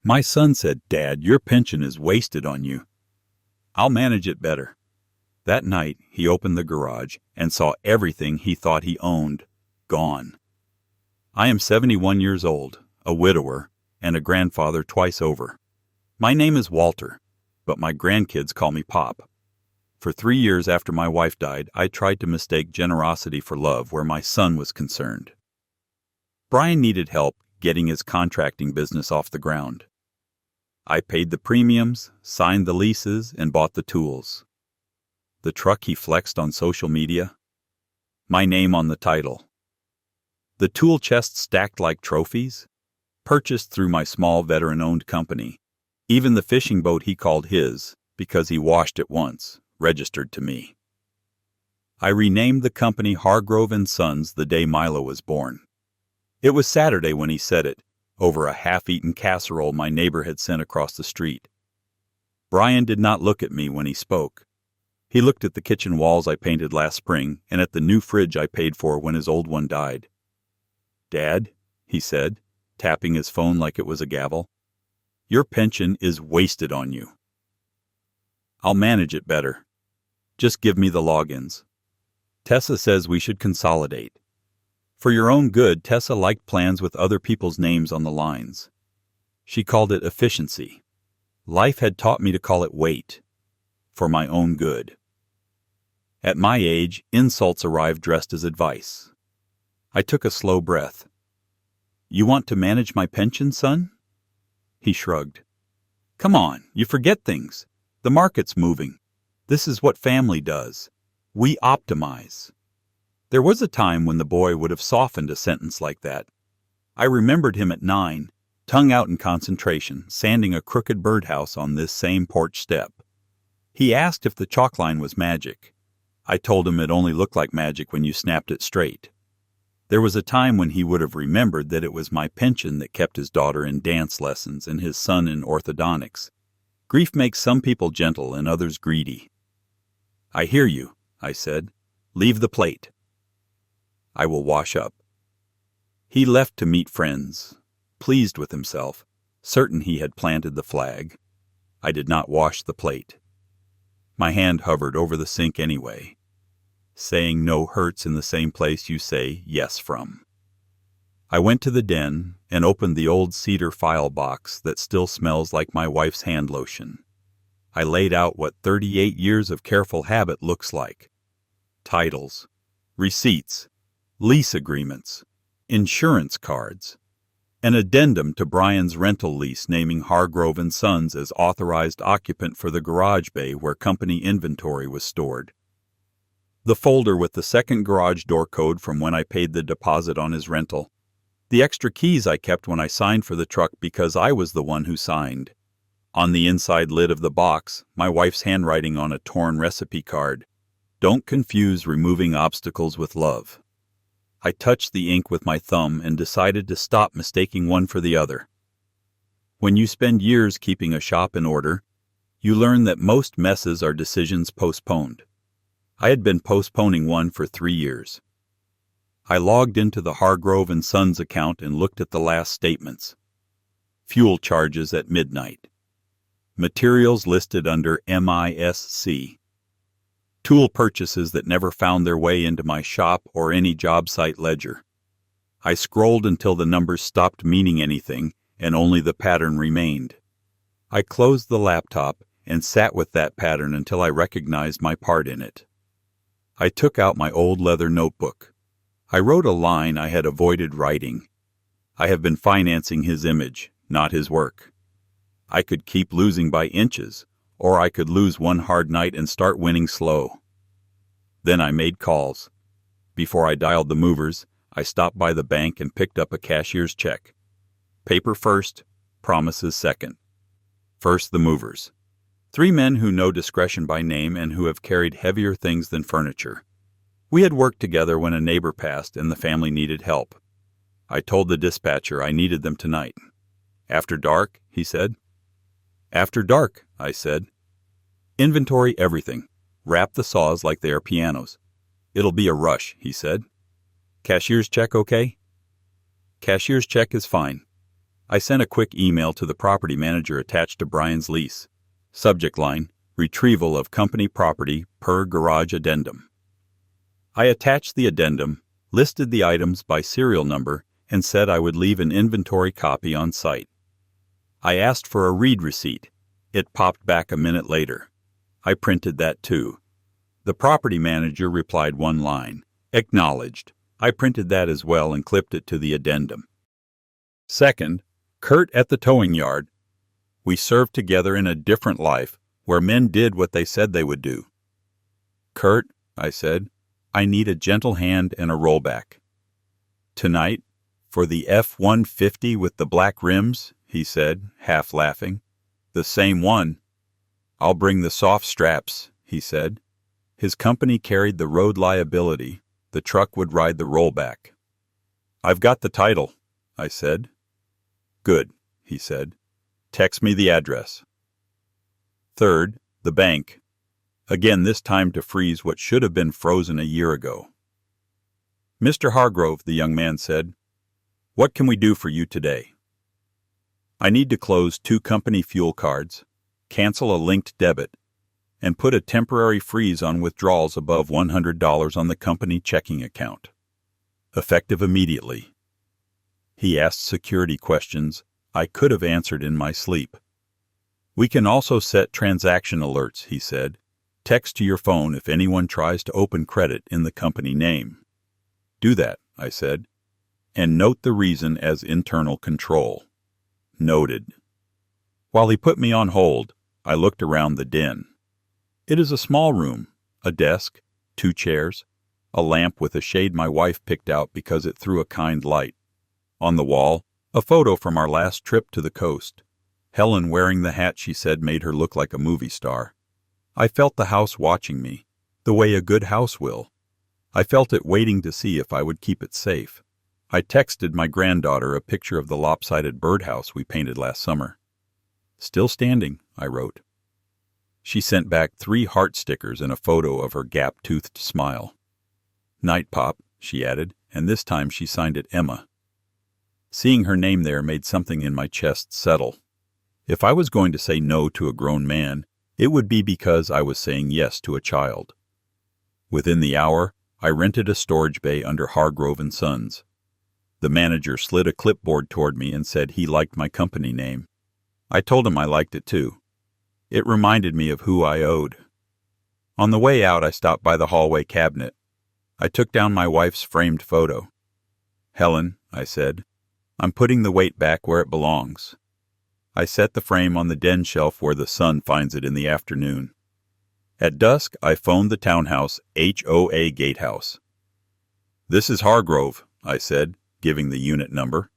My son said, "Dad, your pension is wasted on you." I'll manage it better. That night, he opened the garage and saw everything he thought he owned gone. I am 71 years old, a widower, and a grandfather twice over. My name is Walter, but my grandkids call me Pop. For 3 years after my wife died, I tried to mistake generosity for love where my son was concerned. Brian needed help getting his contracting business off the ground. I paid the premiums, signed the leases, and bought the tools. The truck he flexed on social media? My name on the title. The tool chest stacked like trophies? Purchased through my small veteran-owned company. Even the fishing boat he called his, because he washed it once, registered to me. I renamed the company Hargrove & Sons the day Milo was born. It was Saturday when he said it, over a half-eaten casserole my neighbor had sent across the street. Brian did not look at me when he spoke. He looked at the kitchen walls I painted last spring and at the new fridge I paid for when his old one died. "Dad," he said, tapping his phone like it was a gavel, "your pension is wasted on you." I'll manage it better. Just give me the logins. Tessa says we should consolidate. For your own good, Tessa liked plans with other people's names on the lines. She called it efficiency. Life had taught me to call it weight. For my own good. At my age, insults arrived dressed as advice. I took a slow breath. "You want to manage my pension, son?" He shrugged. "Come on, you forget things. The market's moving. This is what family does. We optimize." There was a time when the boy would have softened a sentence like that. I remembered him at 9, tongue out in concentration, sanding a crooked birdhouse on this same porch step. He asked if the chalk line was magic. I told him it only looked like magic when you snapped it straight. There was a time when he would have remembered that it was my pension that kept his daughter in dance lessons and his son in orthodontics. Grief makes some people gentle and others greedy. "I hear you," I said. "Leave the plate." "I will wash up." He left to meet friends, pleased with himself, certain he had planted the flag. I did not wash the plate. My hand hovered over the sink anyway. Saying no hurts in the same place you say yes from. I went to the den and opened the old cedar file box that still smells like my wife's hand lotion. I laid out what 38 years of careful habit looks like. Titles, receipts, lease agreements, insurance cards, an addendum to Brian's rental lease naming Hargrove & Sons as authorized occupant for the garage bay where company inventory was stored. The folder with the second garage door code from when I paid the deposit on his rental. The extra keys I kept when I signed for the truck because I was the one who signed. On the inside lid of the box, my wife's handwriting on a torn recipe card. "Don't confuse removing obstacles with love." I touched the ink with my thumb and decided to stop mistaking one for the other. When you spend years keeping a shop in order, you learn that most messes are decisions postponed. I had been postponing one for 3 years. I logged into the Hargrove & Sons account and looked at the last statements. Fuel charges at midnight. Materials listed under MISC. Tool purchases that never found their way into my shop or any job site ledger. I scrolled until the numbers stopped meaning anything and only the pattern remained. I closed the laptop and sat with that pattern until I recognized my part in it. I took out my old leather notebook. I wrote a line I had avoided writing. I have been financing his image, not his work. I could keep losing by inches, or I could lose one hard night and start winning slow. Then I made calls. Before I dialed the movers, I stopped by the bank and picked up a cashier's check. Paper first, promises second. First the movers. 3 men who know discretion by name and who have carried heavier things than furniture. We had worked together when a neighbor passed and the family needed help. I told the dispatcher I needed them tonight. "After dark?" he said. "After dark," I said. "Inventory everything. Wrap the saws like they are pianos. It'll be a rush," he said. "Cashier's check okay?" "Cashier's check is fine." I sent a quick email to the property manager attached to Brian's lease. Subject line, retrieval of company property per garage addendum. I attached the addendum, listed the items by serial number, and said I would leave an inventory copy on site. I asked for a read receipt. It popped back a minute later. I printed that too. The property manager replied one line, acknowledged. I printed that as well and clipped it to the addendum. Second, Kurt at the towing yard. We served together in a different life, where men did what they said they would do. Kurt, I said, I need a gentle hand and a rollback. Tonight, for the F-150 with the black rims, he said, half laughing. The same one. I'll bring the soft straps, he said. His company carried the road liability. The truck would ride the rollback. I've got the title, I said. Good, he said. Text me the address. Third, the bank. Again, this time to freeze what should have been frozen a year ago. Mr. Hargrove, the young man said, what can we do for you today? I need to close 2 company fuel cards, cancel a linked debit, and put a temporary freeze on withdrawals above $100 on the company checking account. Effective immediately. He asked security questions I could have answered in my sleep. We can also set transaction alerts, he said. Text to your phone if anyone tries to open credit in the company name. Do that, I said, and note the reason as internal control. Noted. While he put me on hold, I looked around the den. It is a small room, a desk, 2 chairs, a lamp with a shade my wife picked out because it threw a kind light. On the wall, a photo from our last trip to the coast. Helen wearing the hat she said made her look like a movie star. I felt the house watching me, the way a good house will. I felt it waiting to see if I would keep it safe. I texted my granddaughter a picture of the lopsided birdhouse we painted last summer. Still standing, I wrote. She sent back 3 heart stickers and a photo of her gap-toothed smile. Night Pop, she added, and this time she signed it Emma. Seeing her name there made something in my chest settle. If I was going to say no to a grown man, it would be because I was saying yes to a child. Within the hour, I rented a storage bay under Hargrove & Sons. The manager slid a clipboard toward me and said he liked my company name. I told him I liked it too. It reminded me of who I owed. On the way out, I stopped by the hallway cabinet. I took down my wife's framed photo. Helen, I said, I'm putting the weight back where it belongs. I set the frame on the den shelf where the sun finds it in the afternoon. At dusk, I phoned the townhouse HOA gatehouse. This is Hargrove, I said, giving the unit number.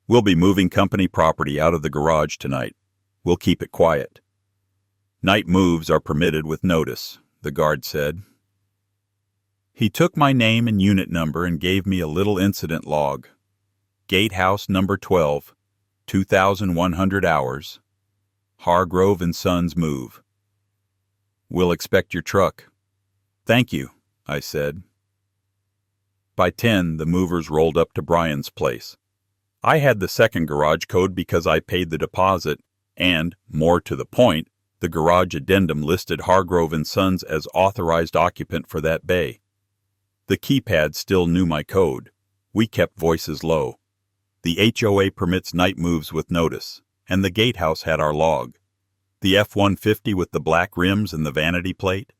We'll be moving company property out of the garage tonight. We'll keep it quiet. Night moves are permitted with notice, the guard said. He took my name and unit number and gave me a little incident log. Gatehouse number 12, 2,100 hours. Hargrove & Sons move. We'll expect your truck. Thank you, I said. By 10, the movers rolled up to Brian's place. I had the second garage code because I paid the deposit, and, more to the point, the garage addendum listed Hargrove & Sons as authorized occupant for that bay. The keypad still knew my code. We kept voices low. The HOA permits night moves with notice, and the gatehouse had our log. The F-150 with the black rims and the vanity plate.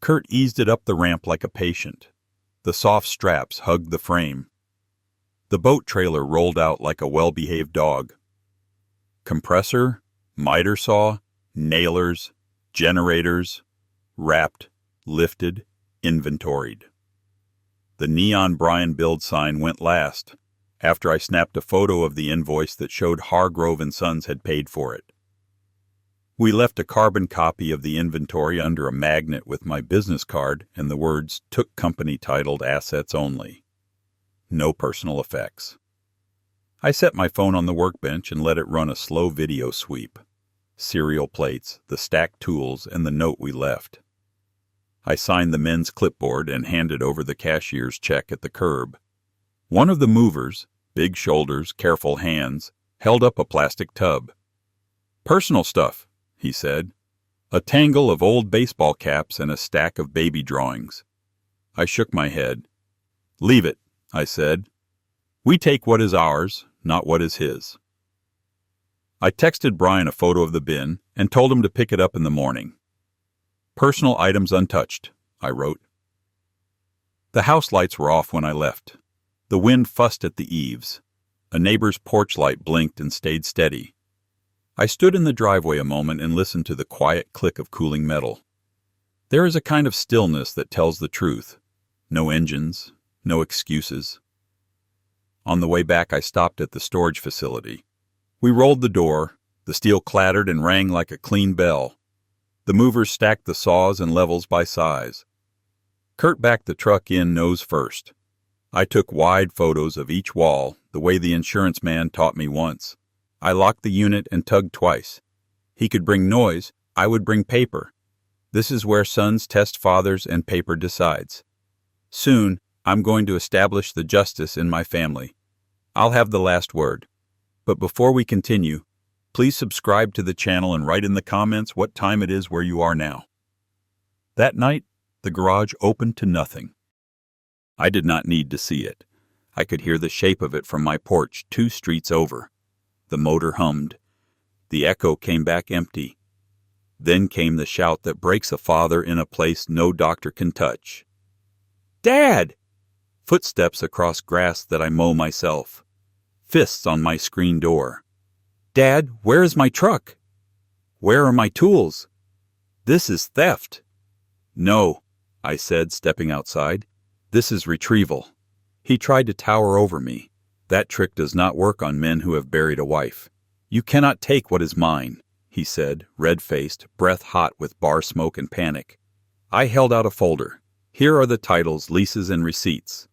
Kurt eased it up the ramp like a patient. The soft straps hugged the frame. The boat trailer rolled out like a well-behaved dog. Compressor, miter saw, nailers, generators, wrapped, lifted, inventoried. The neon Brian build sign went last, after I snapped a photo of the invoice that showed Hargrove & Sons had paid for it. We left a carbon copy of the inventory under a magnet with my business card and the words "Took company titled assets only." No personal effects. I set my phone on the workbench and let it run a slow video sweep. Serial plates, the stacked tools, and the note we left. I signed the men's clipboard and handed over the cashier's check at the curb. One of the movers, big shoulders, careful hands, held up a plastic tub. "Personal stuff," he said. "A tangle of old baseball caps and a stack of baby drawings." I shook my head. "Leave it," I said. "We take what is ours, not what is his." I texted Brian a photo of the bin and told him to pick it up in the morning. "Personal items untouched," I wrote. The house lights were off when I left. The wind fussed at the eaves. A neighbor's porch light blinked and stayed steady. I stood in the driveway a moment and listened to the quiet click of cooling metal. There is a kind of stillness that tells the truth. No engines, no excuses. On the way back, I stopped at the storage facility. We rolled the door. The steel clattered and rang like a clean bell. The movers stacked the saws and levels by size. Kurt backed the truck in nose first. I took wide photos of each wall, the way the insurance man taught me once. I locked the unit and tugged twice. He could bring noise, I would bring paper. This is where sons test fathers and paper decides. Soon, I'm going to establish the justice in my family. I'll have the last word. But before we continue, please subscribe to the channel and write in the comments what time it is where you are now. That night, the garage opened to nothing. I did not need to see it. I could hear the shape of it from my porch 2 streets over. The motor hummed. The echo came back empty. Then came the shout that breaks a father in a place no doctor can touch. "Dad!" Footsteps across grass that I mow myself. Fists on my screen door. "Dad, where is my truck? Where are my tools? This is theft." "No," I said, stepping outside. "This is retrieval." He tried to tower over me. "That trick does not work on men who have buried a wife. You cannot take what is mine," he said, red-faced, breath hot with bar smoke and panic. I held out a folder. "Here are the titles, leases, and receipts.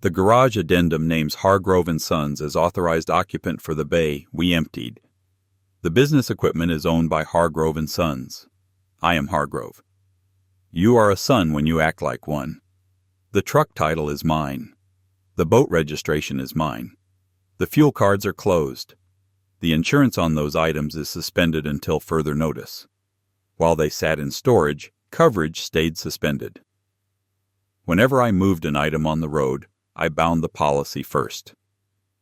The garage addendum names Hargrove & Sons as authorized occupant for the bay we emptied. The business equipment is owned by Hargrove & Sons. I am Hargrove. You are a son when you act like one. The truck title is mine. The boat registration is mine. The fuel cards are closed. The insurance on those items is suspended until further notice. While they sat in storage, coverage stayed suspended. Whenever I moved an item on the road, I bound the policy first.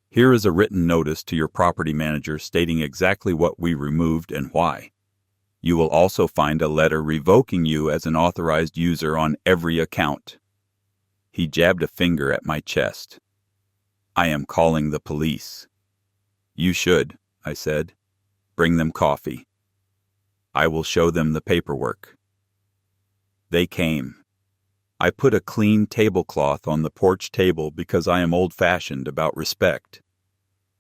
Here is a written notice to your property manager stating exactly what we removed and why. You will also find a letter revoking you as an authorized user on every account." He jabbed a finger at my chest. "I am calling the police." "You should," I said. "Bring them coffee. I will show them the paperwork." They came. I put a clean tablecloth on the porch table because I am old-fashioned about respect.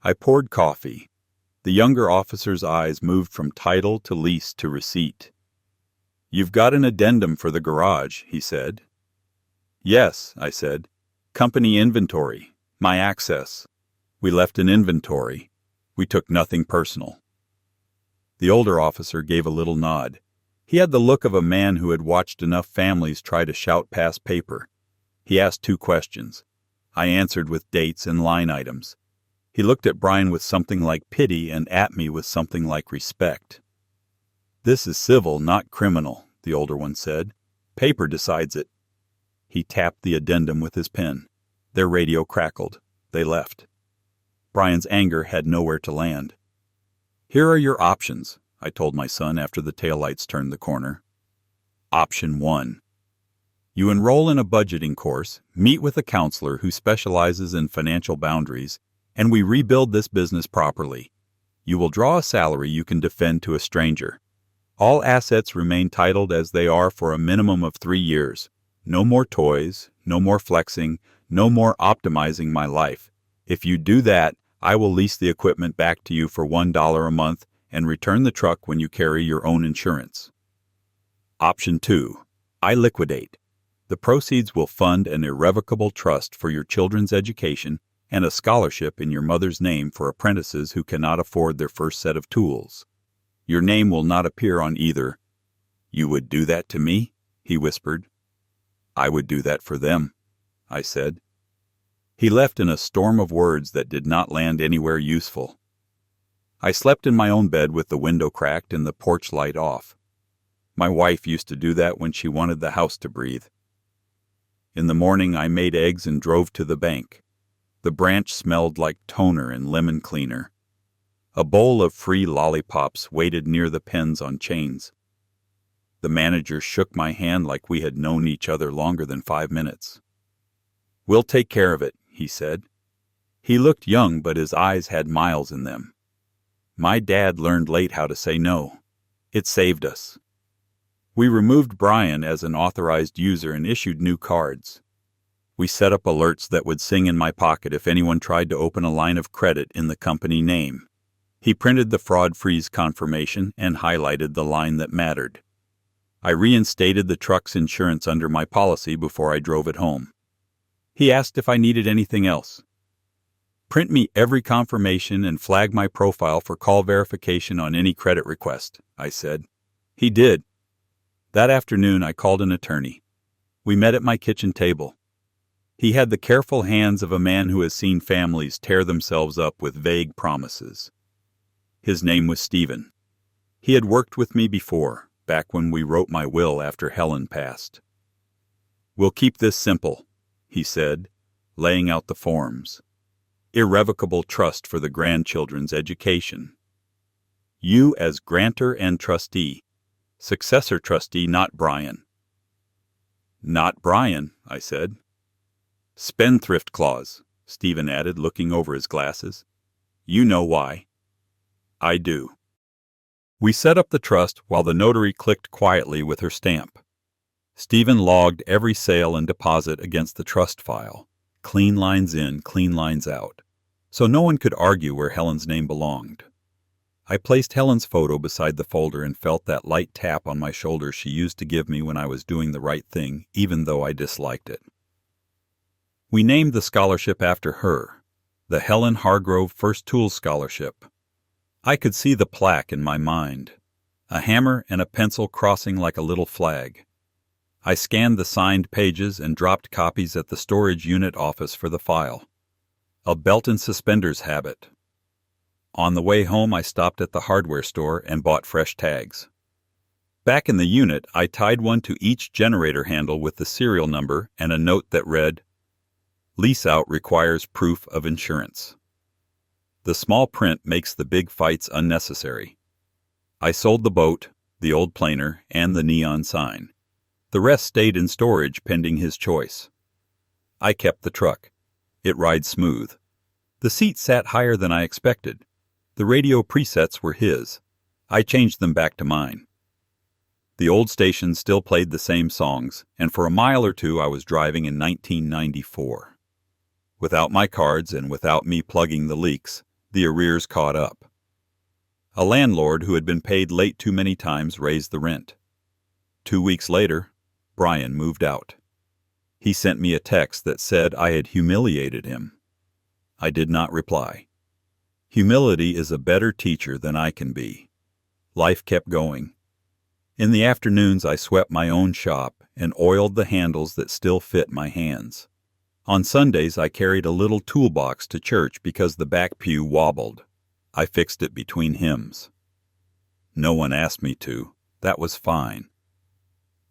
I poured coffee. The younger officer's eyes moved from title to lease to receipt. "You've got an addendum for the garage," he said. "Yes," I said. "Company inventory. My access. We left an inventory. We took nothing personal." The older officer gave a little nod. He had the look of a man who had watched enough families try to shout past paper. He asked 2 questions. I answered with dates and line items. He looked at Brian with something like pity and at me with something like respect. "This is civil, not criminal," the older one said. "Paper decides it." He tapped the addendum with his pen. Their radio crackled. They left. Brian's anger had nowhere to land. "Here are your options," I told my son after the taillights turned the corner. Option 1. You enroll in a budgeting course, meet with a counselor who specializes in financial boundaries, and we rebuild this business properly. You will draw a salary you can defend to a stranger. All assets remain titled as they are for a minimum of 3 years. No more toys, no more flexing, no more optimizing my life. If you do that, I will lease the equipment back to you for $1 a month and return the truck when you carry your own insurance. Option 2. I liquidate. The proceeds will fund an irrevocable trust for your children's education and a scholarship in your mother's name for apprentices who cannot afford their first set of tools. Your name will not appear on either. "You would do that to me?" he whispered. "I would do that for them," I said. He left in a storm of words that did not land anywhere useful. I slept in my own bed with the window cracked and the porch light off. My wife used to do that when she wanted the house to breathe. In the morning I made eggs and drove to the bank. The branch smelled like toner and lemon cleaner. A bowl of free lollipops waited near the pens on chains. The manager shook my hand like we had known each other longer than 5 minutes. "We'll take care of it," he said. He looked young, but his eyes had miles in them. My dad learned late how to say no. It saved us. We removed Brian as an authorized user and issued new cards. We set up alerts that would sing in my pocket if anyone tried to open a line of credit in the company name. He printed the fraud freeze confirmation and highlighted the line that mattered. I reinstated the truck's insurance under my policy before I drove it home. He asked if I needed anything else. "Print me every confirmation and flag my profile for call verification on any credit request," I said. He did. That afternoon I called an attorney. We met at my kitchen table. He had the careful hands of a man who has seen families tear themselves up with vague promises. His name was Stephen. He had worked with me before, back when we wrote my will after Helen passed. "We'll keep this simple," he said, laying out the forms. "Irrevocable trust for the grandchildren's education. You as grantor and trustee. Successor trustee, not Brian." "Not Brian," I said. "Spendthrift clause," Stephen added, looking over his glasses. "You know why." "I do." We set up the trust while the notary clicked quietly with her stamp. Stephen logged every sale and deposit against the trust file. Clean lines in, clean lines out. So no one could argue where Helen's name belonged. I placed Helen's photo beside the folder and felt that light tap on my shoulder she used to give me when I was doing the right thing, even though I disliked it. We named the scholarship after her, the Helen Hargrove First Tools Scholarship. I could see the plaque in my mind, a hammer and a pencil crossing like a little flag. I scanned the signed pages and dropped copies at the storage unit office for the file. A belt and suspenders habit. On the way home I stopped at the hardware store and bought fresh tags. Back in the unit I tied one to each generator handle with the serial number and a note that read, "Lease out requires proof of insurance." The small print makes the big fights unnecessary. I sold the boat, the old planer, and the neon sign. The rest stayed in storage pending his choice. I kept the truck. It rides smooth. The seat sat higher than I expected. The radio presets were his. I changed them back to mine. The old station still played the same songs, and for a mile or two I was driving in 1994. Without my cards and without me plugging the leaks, the arrears caught up. A landlord who had been paid late too many times raised the rent. 2 weeks later, Brian moved out. He sent me a text that said I had humiliated him. I did not reply. Humility is a better teacher than I can be. Life kept going. In the afternoons I swept my own shop and oiled the handles that still fit my hands. On Sundays I carried a little toolbox to church because the back pew wobbled. I fixed it between hymns. No one asked me to. That was fine.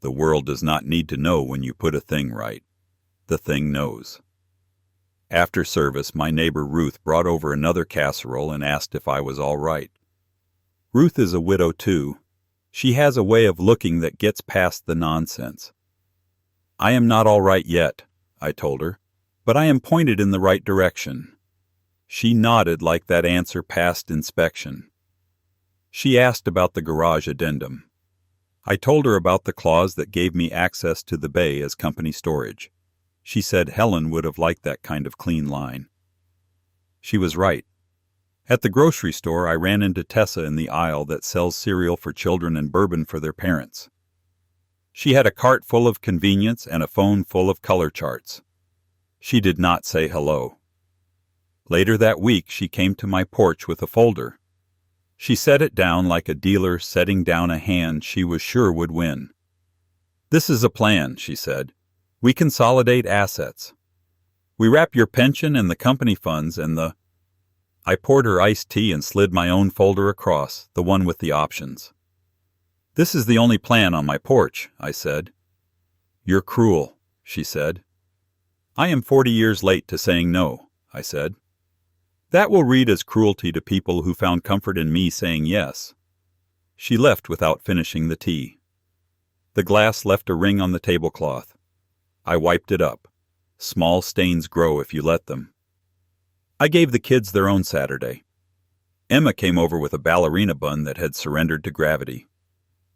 The world does not need to know when you put a thing right. The thing knows. After service, my neighbor Ruth brought over another casserole and asked if I was all right. Ruth is a widow too. She has a way of looking that gets past the nonsense. "I am not all right yet," I told her, "but I am pointed in the right direction." She nodded like that answer passed inspection. She asked about the garage addendum. I told her about the clause that gave me access to the bay as company storage. She said Helen would have liked that kind of clean line. She was right. At the grocery store I ran into Tessa in the aisle that sells cereal for children and bourbon for their parents. She had a cart full of convenience and a phone full of color charts. She did not say hello. Later that week she came to my porch with a folder. She set it down like a dealer setting down a hand she was sure would win. "This is a plan," she said. "We consolidate assets. We wrap your pension and the company funds and the... I poured her iced tea and slid my own folder across, the one with the options. This is the only plan on my porch, I said. You're cruel, she said. I am 40 years late to saying no, I said. That will read as cruelty to people who found comfort in me saying yes. She left without finishing the tea. The glass left a ring on the tablecloth. I wiped it up. Small stains grow if you let them. I gave the kids their own Saturday. Emma came over with a ballerina bun that had surrendered to gravity.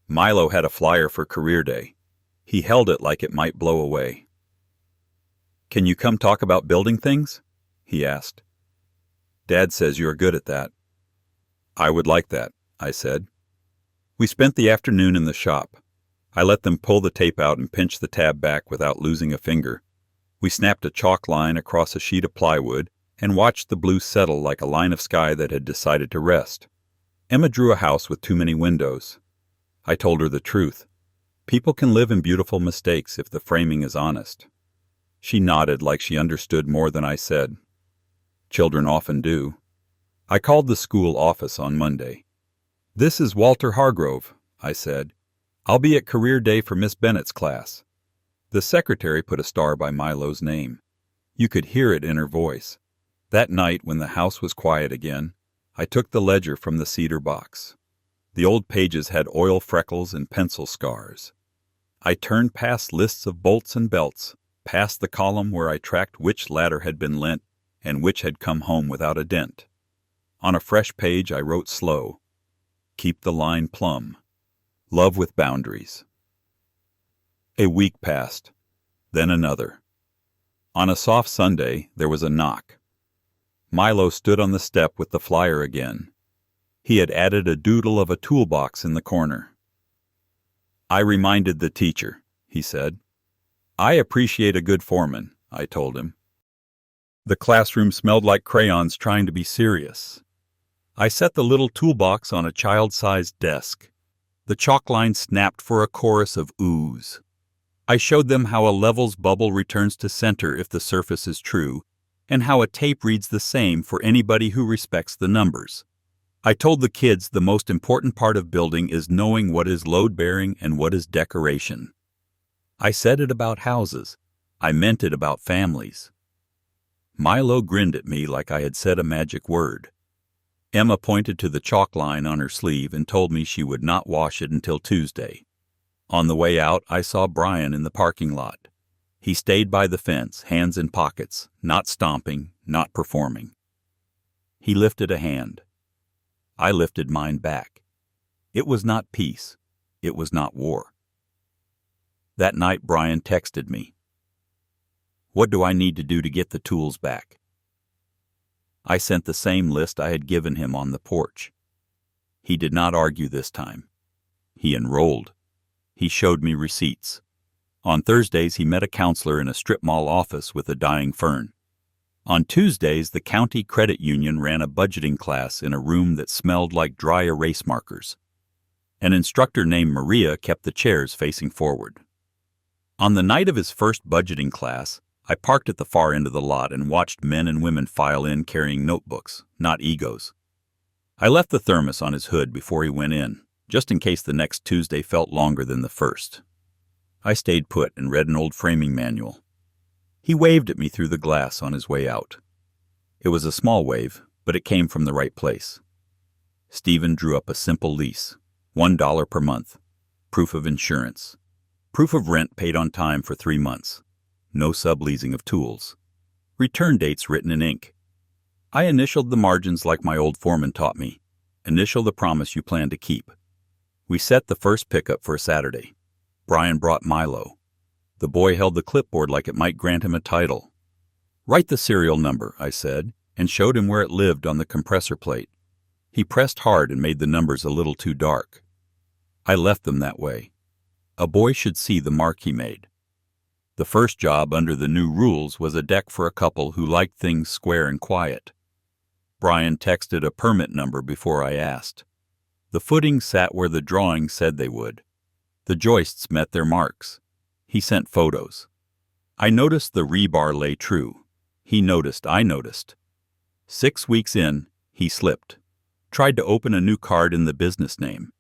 Milo had a flyer for career day. He held it like it might blow away. Can you come talk about building things? He asked. Dad says you are good at that. I would like that, I said. We spent the afternoon in the shop. I let them pull the tape out and pinch the tab back without losing a finger. We snapped a chalk line across a sheet of plywood and watched the blue settle like a line of sky that had decided to rest. Emma drew a house with too many windows. I told her the truth. People can live in beautiful mistakes if the framing is honest. She nodded like she understood more than I said. Children often do. I called the school office on Monday. This is Walter Hargrove, I said. I'll be at career day for Miss Bennett's class. The secretary put a star by Milo's name. You could hear it in her voice. That night, when the house was quiet again, I took the ledger from the cedar box. The old pages had oil freckles and pencil scars. I turned past lists of bolts and belts, past the column where I tracked which ladder had been lent and which had come home without a dent. On a fresh page I wrote slow, keep the line plumb. Love with boundaries. A week passed, then another. On a soft Sunday, there was a knock. Milo stood on the step with the flyer again. He had added a doodle of a toolbox in the corner. I reminded the teacher, he said. I appreciate a good foreman, I told him. The classroom smelled like crayons trying to be serious. I set the little toolbox on a child-sized desk. The chalk line snapped for a chorus of oohs. I showed them how a level's bubble returns to center if the surface is true, and how a tape reads the same for anybody who respects the numbers. I told the kids the most important part of building is knowing what is load-bearing and what is decoration. I said it about houses. I meant it about families. Milo grinned at me like I had said a magic word. Emma pointed to the chalk line on her sleeve and told me she would not wash it until Tuesday. On the way out, I saw Brian in the parking lot. He stayed by the fence, hands in pockets, not stomping, not performing. He lifted a hand. I lifted mine back. It was not peace. It was not war. That night, Brian texted me. What do I need to do to get the tools back? I sent the same list I had given him on the porch. He did not argue this time. He enrolled. He showed me receipts. On Thursdays, he met a counselor in a strip mall office with a dying fern. On Tuesdays, the county credit union ran a budgeting class in a room that smelled like dry erase markers. An instructor named Maria kept the chairs facing forward. On the night of his first budgeting class, I parked at the far end of the lot and watched men and women file in carrying notebooks, not egos. I left the thermos on his hood before he went in, just in case the next Tuesday felt longer than the first. I stayed put and read an old framing manual. He waved at me through the glass on his way out. It was a small wave, but it came from the right place. Stephen drew up a simple lease, $1 per month, proof of insurance, proof of rent paid on time for 3 months. No subleasing of tools. Return dates written in ink. I initialed the margins like my old foreman taught me. Initial the promise you plan to keep. We set the first pickup for Saturday. Brian brought Milo. The boy held the clipboard like it might grant him a title. Write the serial number, I said, and showed him where it lived on the compressor plate. He pressed hard and made the numbers a little too dark. I left them that way. A boy should see the mark he made. The first job under the new rules was a deck for a couple who liked things square and quiet. Brian texted a permit number before I asked. The footings sat where the drawing said they would. The joists met their marks. He sent photos. I noticed the rebar lay true. He noticed I noticed. 6 weeks in, he slipped. Tried to open a new card in the business name.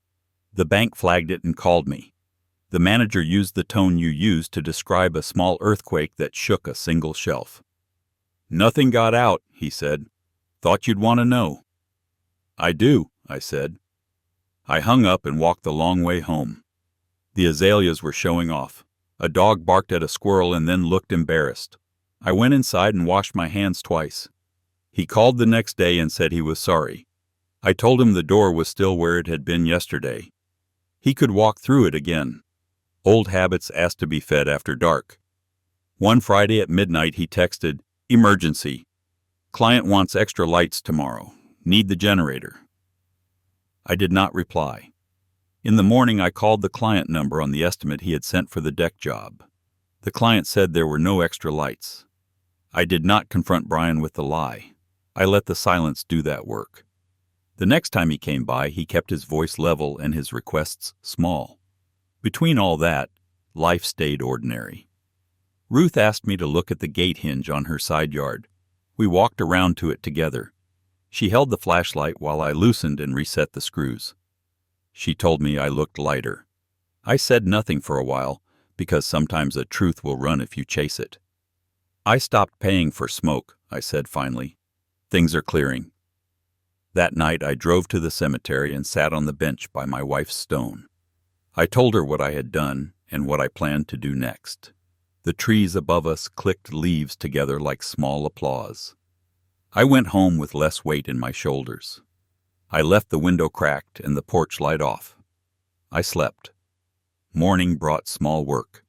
The bank flagged it and called me. The manager used the tone you use to describe a small earthquake that shook a single shelf. "Nothing got out," he said. "Thought you'd want to know." "I do," I said. I hung up and walked the long way home. The azaleas were showing off. A dog barked at a squirrel and then looked embarrassed. I went inside and washed my hands twice. He called the next day and said he was sorry. I told him the door was still where it had been yesterday. He could walk through it again. Old habits asked to be fed after dark. One Friday at midnight he texted, "Emergency. Client wants extra lights tomorrow. Need the generator." I did not reply. In the morning I called the client number on the estimate he had sent for the deck job. The client said there were no extra lights. I did not confront Brian with the lie. I let the silence do that work. The next time he came by, he kept his voice level and his requests small. Between all that, life stayed ordinary. Ruth asked me to look at the gate hinge on her side yard. We walked around to it together. She held the flashlight while I loosened and reset the screws. She told me I looked lighter. I said nothing for a while, because sometimes a truth will run if you chase it. "I stopped paying for smoke," I said finally. "Things are clearing." That night I drove to the cemetery and sat on the bench by my wife's stone. I told her what I had done and what I planned to do next. The trees above us clicked leaves together like small applause. I went home with less weight in my shoulders. I left the window cracked and the porch light off. I slept. Morning brought small work.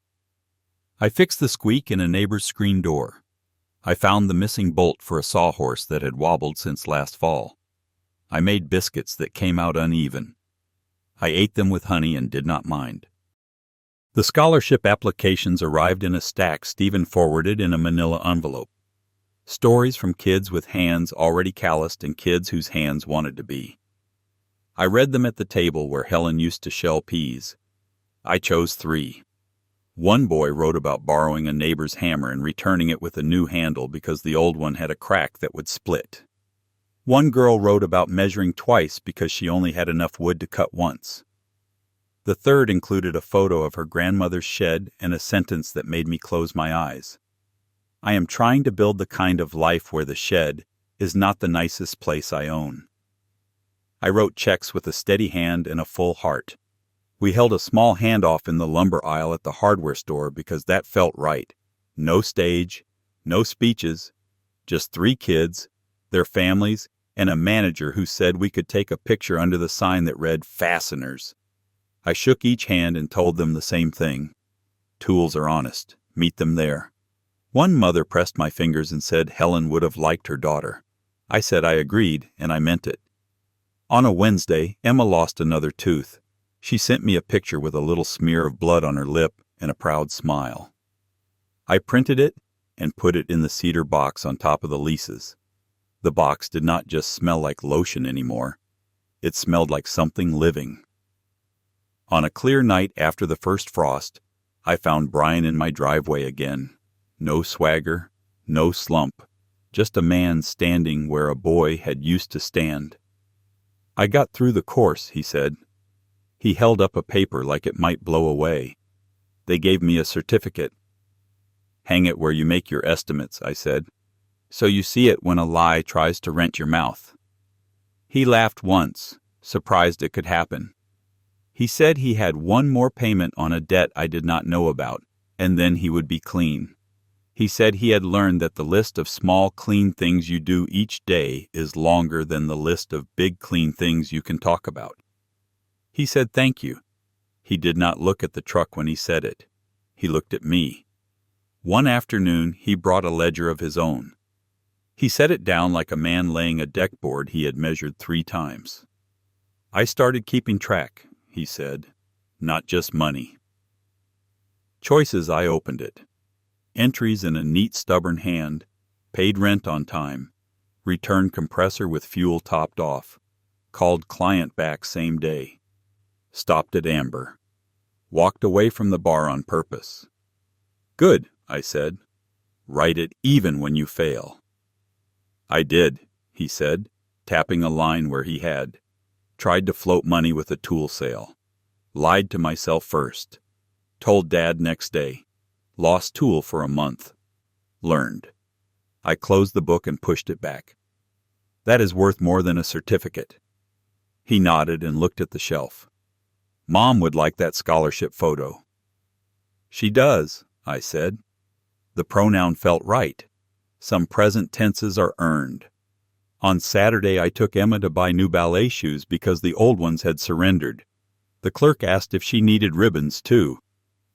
I fixed the squeak in a neighbor's screen door. I found the missing bolt for a sawhorse that had wobbled since last fall. I made biscuits that came out uneven. I ate them with honey and did not mind. The scholarship applications arrived in a stack Stephen forwarded in a manila envelope. Stories from kids with hands already calloused and kids whose hands wanted to be. I read them at the table where Helen used to shell peas. I chose 3. One boy wrote about borrowing a neighbor's hammer and returning it with a new handle because the old one had a crack that would split. One girl wrote about measuring twice because she only had enough wood to cut once. The third included a photo of her grandmother's shed and a sentence that made me close my eyes. "I am trying to build the kind of life where the shed is not the nicest place I own." I wrote checks with a steady hand and a full heart. We held a small handoff in the lumber aisle at the hardware store because that felt right. No stage, no speeches, just 3 kids, their families, and a manager who said we could take a picture under the sign that read "Fasteners." I shook each hand and told them the same thing. Tools are honest. Meet them there. One mother pressed my fingers and said Helen would have liked her daughter. I said I agreed, and I meant it. On a Wednesday, Emma lost another tooth. She sent me a picture with a little smear of blood on her lip and a proud smile. I printed it and put it in the cedar box on top of the leases. The box did not just smell like lotion anymore. It smelled like something living. On a clear night after the first frost, I found Brian in my driveway again. No swagger, no slump, just a man standing where a boy had used to stand. "I got through the course," he said. He held up a paper like it might blow away. They gave me a certificate. "Hang it where you make your estimates," I said, "so you see it when a lie tries to rent your mouth." He laughed once, surprised it could happen. He said he had one more payment on a debt I did not know about, and then he would be clean. He said he had learned that the list of small, clean things you do each day is longer than the list of big, clean things you can talk about. He said thank you. He did not look at the truck when he said it. He looked at me. One afternoon, he brought a ledger of his own. He set it down like a man laying a deck board he had measured 3 times. "I started keeping track," he said, "not just money." Choices, I opened it. Entries in a neat, stubborn hand, paid rent on time, returned compressor with fuel topped off, called client back same day, stopped at amber, walked away from the bar on purpose. "Good," I said. Write it even when you fail. I did, he said, tapping a line where he had. Tried to float money with a tool sale. Lied to myself first. Told Dad next day. Lost tool for a month. Learned. I closed the book and pushed it back. That is worth more than a certificate. He nodded and looked at the shelf. Mom would like that scholarship photo. She does, I said. The pronoun felt right. Some present tenses are earned. On Saturday I took Emma to buy new ballet shoes because the old ones had surrendered. The clerk asked if she needed ribbons too.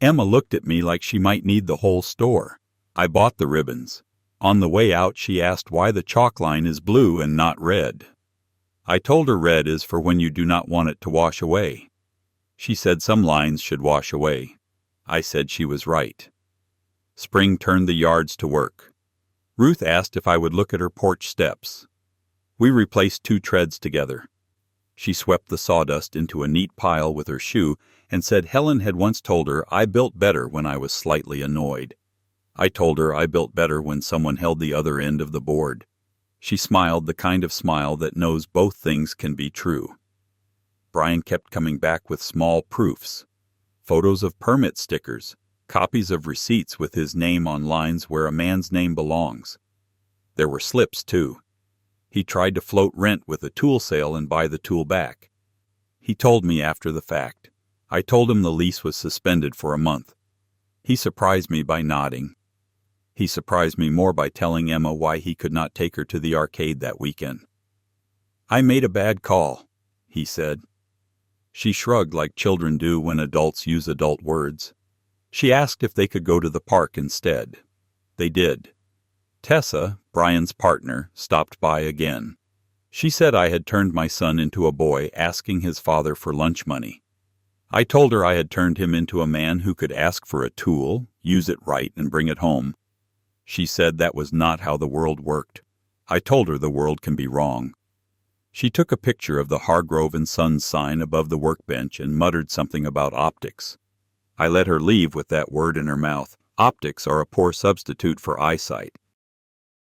Emma looked at me like she might need the whole store. I bought the ribbons. On the way out she asked why the chalk line is blue and not red. I told her red is for when you do not want it to wash away. She said some lines should wash away. I said she was right. Spring turned the yards to work. Ruth asked if I would look at her porch steps. We replaced 2 treads together. She swept the sawdust into a neat pile with her shoe and said Helen had once told her I built better when I was slightly annoyed. I told her I built better when someone held the other end of the board. She smiled the kind of smile that knows both things can be true. Brian kept coming back with small proofs. Photos of permit stickers, copies of receipts with his name on lines where a man's name belongs. There were slips, too. He tried to float rent with a tool sale and buy the tool back. He told me after the fact. I told him the lease was suspended for a month. He surprised me by nodding. He surprised me more by telling Emma why he could not take her to the arcade that weekend. I made a bad call, he said. She shrugged like children do when adults use adult words. She asked if they could go to the park instead. They did. Tessa, Brian's partner, stopped by again. She said I had turned my son into a boy asking his father for lunch money. I told her I had turned him into a man who could ask for a tool, use it right, and bring it home. She said that was not how the world worked. I told her the world can be wrong. She took a picture of the Hargrove & Sons sign above the workbench and muttered something about optics. I let her leave with that word in her mouth. Optics are a poor substitute for eyesight.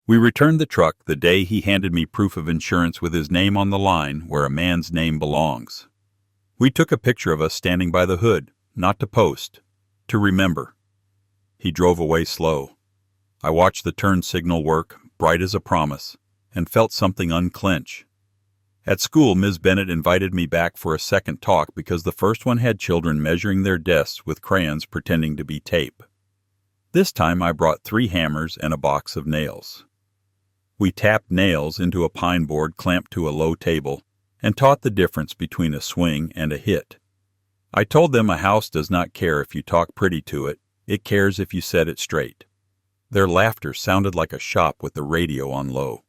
We returned the truck the day he handed me proof of insurance with his name on the line where a man's name belongs. We took a picture of us standing by the hood, not to post, to remember. He drove away slow. I watched the turn signal work, bright as a promise, and felt something unclench. At school, Ms. Bennett invited me back for a second talk because the first one had children measuring their desks with crayons pretending to be tape. This time I brought 3 hammers and a box of nails. We tapped nails into a pine board clamped to a low table and taught the difference between a swing and a hit. I told them a house does not care if you talk pretty to it, it cares if you set it straight. Their laughter sounded like a shop with the radio on low.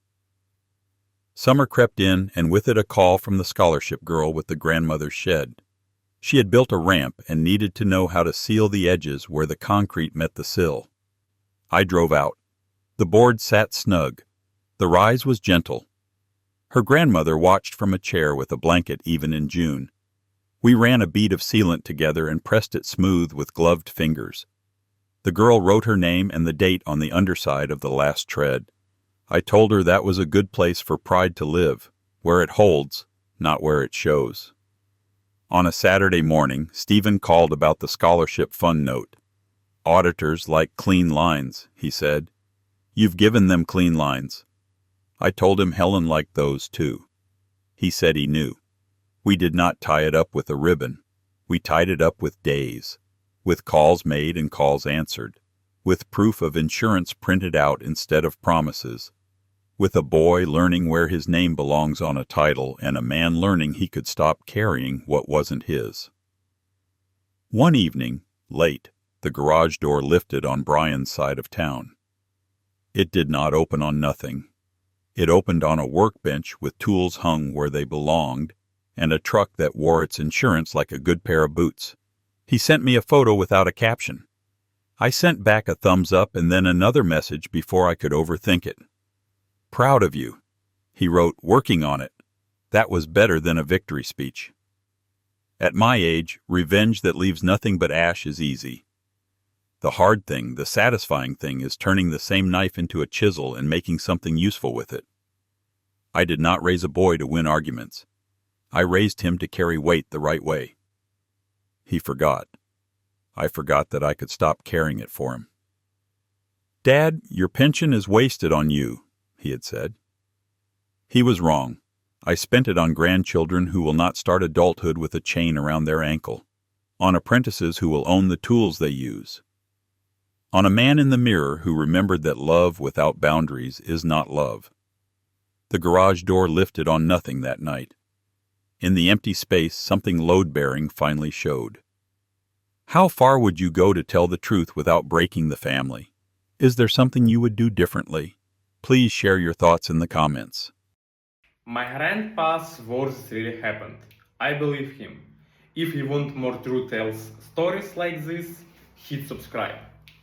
Summer crept in, and with it a call from the scholarship girl with the grandmother's shed. She had built a ramp and needed to know how to seal the edges where the concrete met the sill. I drove out. The board sat snug. The rise was gentle. Her grandmother watched from a chair with a blanket even in June. We ran a bead of sealant together and pressed it smooth with gloved fingers. The girl wrote her name and the date on the underside of the last tread. I told her that was a good place for pride to live, where it holds, not where it shows. On a Saturday morning, Stephen called about the scholarship fund note. Auditors like clean lines, he said. You've given them clean lines. I told him Helen liked those too. He said he knew. We did not tie it up with a ribbon. We tied it up with days, with calls made and calls answered, with proof of insurance printed out instead of promises, with a boy learning where his name belongs on a title and a man learning he could stop carrying what wasn't his. One evening, late, the garage door lifted on Brian's side of town. It did not open on nothing. It opened on a workbench with tools hung where they belonged, and a truck that wore its insurance like a good pair of boots. He sent me a photo without a caption. I sent back a thumbs up and then another message before I could overthink it. Proud of you. He wrote, working on it. That was better than a victory speech. At my age, revenge that leaves nothing but ash is easy. The hard thing, the satisfying thing, is turning the same knife into a chisel and making something useful with it. I did not raise a boy to win arguments. I raised him to carry weight the right way. He forgot. I forgot that I could stop carrying it for him. "Dad, your pension is wasted on you," he had said. He was wrong. I spent it on grandchildren who will not start adulthood with a chain around their ankle, on apprentices who will own the tools they use, on a man in the mirror who remembered that love without boundaries is not love. The garage door lifted on nothing that night. In the empty space, something load-bearing finally showed. How far would you go to tell the truth without breaking the family? Is there something you would do differently? Please share your thoughts in the comments. My grandpa's worst really happened. I believe him. If you want more true tales stories like this, hit subscribe.